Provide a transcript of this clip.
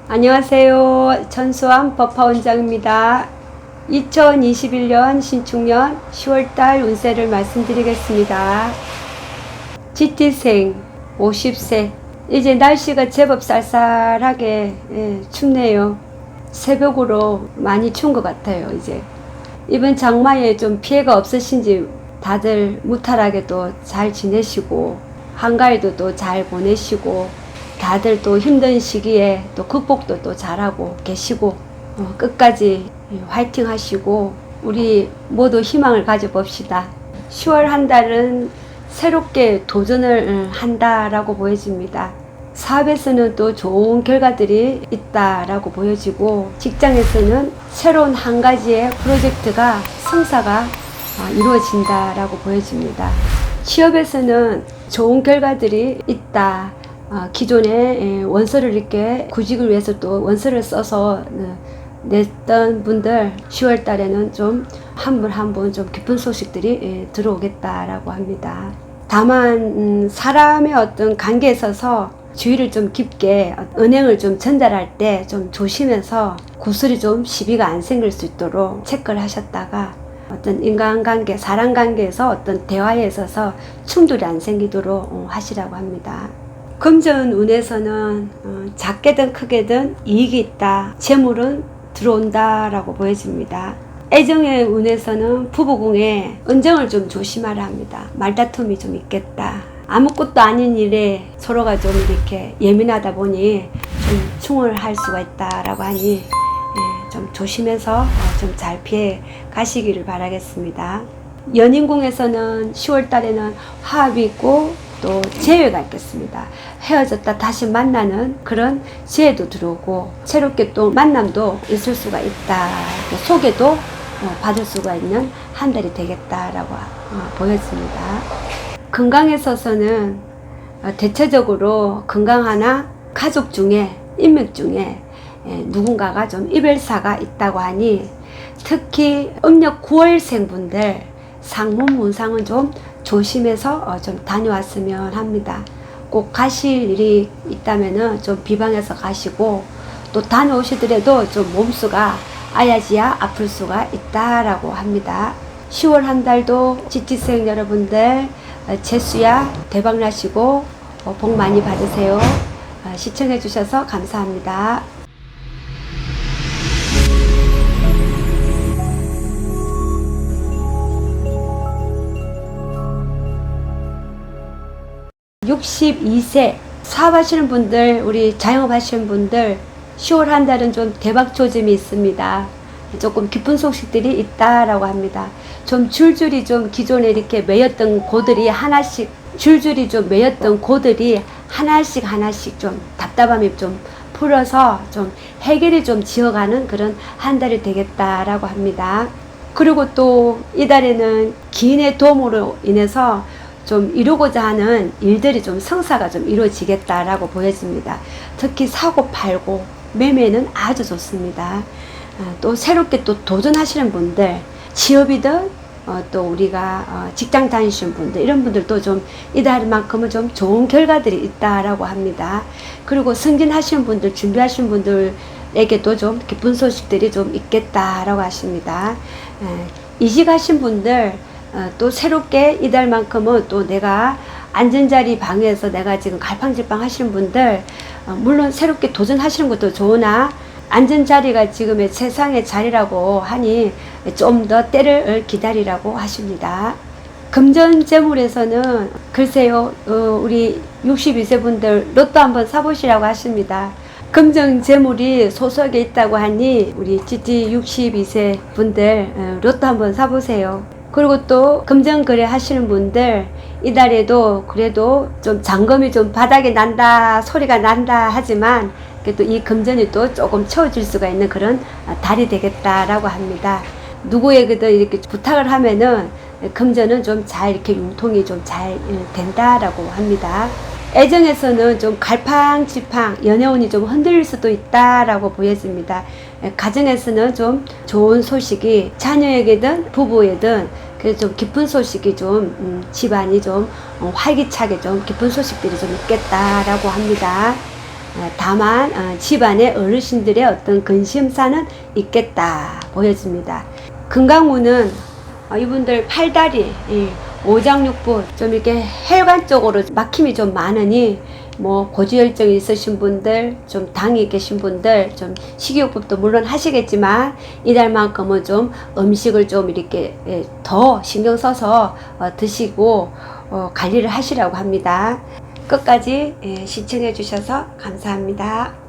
안녕하세요. 전수환 법화원장입니다. 2021년 신축년 10월달 운세를 말씀드리겠습니다. GT생 50세. 이제 날씨가 제법 쌀쌀하게 춥네요. 새벽으로 많이 추운 것 같아요. 이제 이번 장마에 좀 피해가 없으신지 다들 무탈하게 또 잘 지내시고 한가위도 또 잘 보내시고 다들 또 힘든 시기에 또 극복도 또 잘하고 계시고 끝까지 화이팅 하시고 우리 모두 희망을 가져봅시다. 10월 한 달은 새롭게 도전을 한다라고 보여집니다. 사업에서는 또 좋은 결과들이 있다라고 보여지고 직장에서는 새로운 한 가지의 프로젝트가 성사가 이루어진다라고 보여집니다. 취업에서는 좋은 결과들이 있다. 기존에 원서를 이렇게 구직을 위해서 또 원서를 써서 냈던 분들 10월 달에는 좀 한 분 한 분 좀 깊은 소식들이 들어오겠다라고 합니다. 다만 사람의 어떤 관계에 있어서 주의를 좀 깊게 은행을 좀 전달할 때 좀 조심해서 구슬이 좀 시비가 안 생길 수 있도록 체크를 하셨다가 어떤 인간관계, 사람관계에서 어떤 대화에 있어서 충돌이 안 생기도록 하시라고 합니다. 금전 운에서는 작게든 크게든 이익이 있다. 재물은 들어온다 라고 보여집니다. 애정의 운에서는 부부궁에 은정을 좀 조심하라 합니다. 말다툼이 좀 있겠다. 아무것도 아닌 일에 서로가 좀 이렇게 예민하다 보니 좀 충을 할 수가 있다라고 하니 좀 조심해서 좀 잘 피해 가시기를 바라겠습니다. 연인궁에서는 10월 달에는 화합이 있고 또 재회가 있겠습니다. 헤어졌다 다시 만나는 그런 지혜도 들어오고 새롭게 또 만남도 있을 수가 있다. 소개도 받을 수가 있는 한 달이 되겠다라고 보여집니다. 건강에 있어서는 대체적으로 건강하나 가족 중에 인맥 중에 누군가가 좀 이별사가 있다고 하니 특히 음력 9월생 분들 상문 문상은 좀 조심해서 좀 다녀왔으면 합니다. 꼭 가실 일이 있다면은 좀 비방해서 가시고 또 다녀오시더라도 좀 몸수가 아야지야 아플 수가 있다라고 합니다. 10월 한 달도 지지생 여러분들 재수야 대박 나시고 복 많이 받으세요. 시청해 주셔서 감사합니다. (62세) 사업하시는 분들, 우리 자영업 하시는 분들 10월 한 달은 좀 대박 조짐이 있습니다. 조금 기쁜 소식들이 있다라고 합니다. 좀 줄줄이 좀 기존에 이렇게 매였던 고들이 하나씩 하나씩 좀 답답함이 좀 풀어서 좀 해결이 좀 지어가는 그런 한 달이 되겠다라고 합니다. 그리고 또 이달에는 기인의 도움으로 인해서 좀 이루고자 하는 일들이 좀 성사가 좀 이루어지겠다라고 보여집니다. 특히 사고 팔고 매매는 아주 좋습니다. 또 새롭게 또 도전하시는 분들, 취업이든 또 우리가 직장 다니시는 분들, 이런 분들도 좀 이달만큼은 좀 좋은 결과들이 있다라고 합니다. 그리고 승진하시는 분들, 준비하시는 분들에게도 좀 기쁜 소식들이 좀 있겠다라고 하십니다. 이직하신 분들 또 새롭게 이달만큼은 또 내가 앉은 방에서 내가 지금 갈팡질팡 하시는 분들 물론 새롭게 도전하시는 것도 좋으나 앉은 자리가 지금의 세상의 자리라고 하니 좀 더 때를 기다리라고 하십니다. 금전재물에서는 글쎄요 우리 62세 분들 로또 한번 사보시라고 하십니다. 금전재물이 소속에 있다고 하니 우리 GT 62세 분들 로또 한번 사보세요. 그리고 또 금전거래 하시는 분들 이달에도 그래도 좀 잔금이 좀 바닥에 난다 소리가 난다 하지만 그래도 이 금전이 또 조금 채워질 수가 있는 그런 달이 되겠다라고 합니다. 누구에게도 이렇게 부탁을 하면은 금전은 좀 잘 이렇게 융통이 좀 잘 된다라고 합니다. 애정에서는 좀 갈팡질팡 연애운이 좀 흔들릴 수도 있다라고 보여집니다. 가정에서는 좀 좋은 소식이 자녀에게든 부부에든 그래서 좀 기쁜 소식이 좀 집안이 좀 활기차게 좀 기쁜 소식들이 좀 있겠다라고 합니다. 다만 집안의 어르신들의 어떤 근심사는 있겠다 보여집니다. 건강운은 이분들 팔다리, 오장육부 좀 이렇게 혈관 쪽으로 막힘이 좀 많으니 뭐 고지혈증이 있으신 분들, 좀 당이 계신 분들, 좀 식이요법도 물론 하시겠지만 이달만큼은 좀 음식을 좀 이렇게 더 신경 써서 드시고 관리를 하시라고 합니다. 끝까지 시청해 주셔서 감사합니다.